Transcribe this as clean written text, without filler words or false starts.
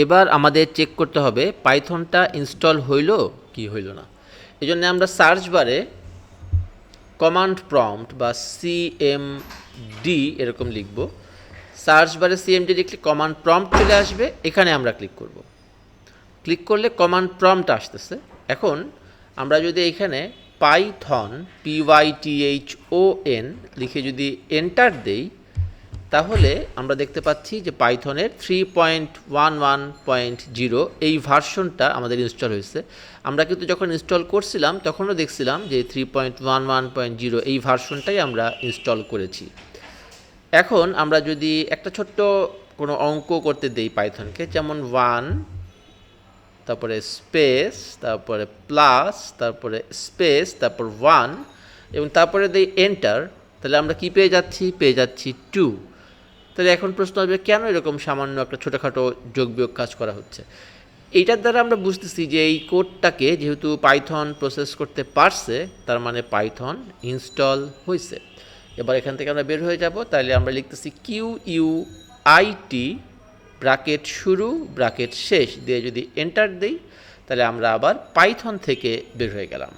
এবার আমাদের চেক করতে হবে পাইথনটা ইনস্টল হইল কি হইল না। এই জন্য আমরা সার্চ বারে কমান্ড প্রম্পট বা সিএমডি এরকম লিখব। সার্চ বারে সিএমডি লিখলে কমান্ড প্রম্পট চলে আসবে, এখানে আমরা ক্লিক করব। ক্লিক করলে কমান্ড প্রম্পট আসতেছে। এখন আমরা যদি এখানে পাইথন PYTHON লিখে যদি এন্টার দেই, তাহলে আমরা দেখতে পাচ্ছি যে পাইথনের 3.11.0 এই ভার্সনটা আমাদের ইনস্টল হয়েছে। আমরা কিন্তু যখন ইনস্টল করছিলাম তখনও দেখছিলাম যে 3.11.0 এই ভার্সনটাই আমরা ইনস্টল করেছি। এখন আমরা যদি একটা ছোট্ট কোনো অঙ্ক করতে দেই পাইথনকে, যেমন 1 তারপরে স্পেস তারপরে প্লাস তারপরে স্পেস তারপর 1 এবং তারপরে দেই এন্টার, তাহলে আমরা কি পেয়ে যাচ্ছি 2। তাহলে এখন প্রশ্ন হবে কেন এরকম সামান্য একটা ছোটোখাটো যোগ বিয়োগ কাজ করা হচ্ছে। এইটার দ্বারা আমরা বুঝতেছি যে এই কোডটাকে যেহেতু পাইথন প্রসেস করতে পারছে, তার মানে পাইথন ইনস্টল হয়েছে। এবার এখান থেকে আমরা বের হয়ে যাব, তাহলে আমরা লিখতেছি QUIT ব্র্যাকেট শুরু ব্র্যাকেট শেষ দিয়ে যদি এন্টার দিই, তাহলে আমরা আবার পাইথন থেকে বের হয়ে গেলাম।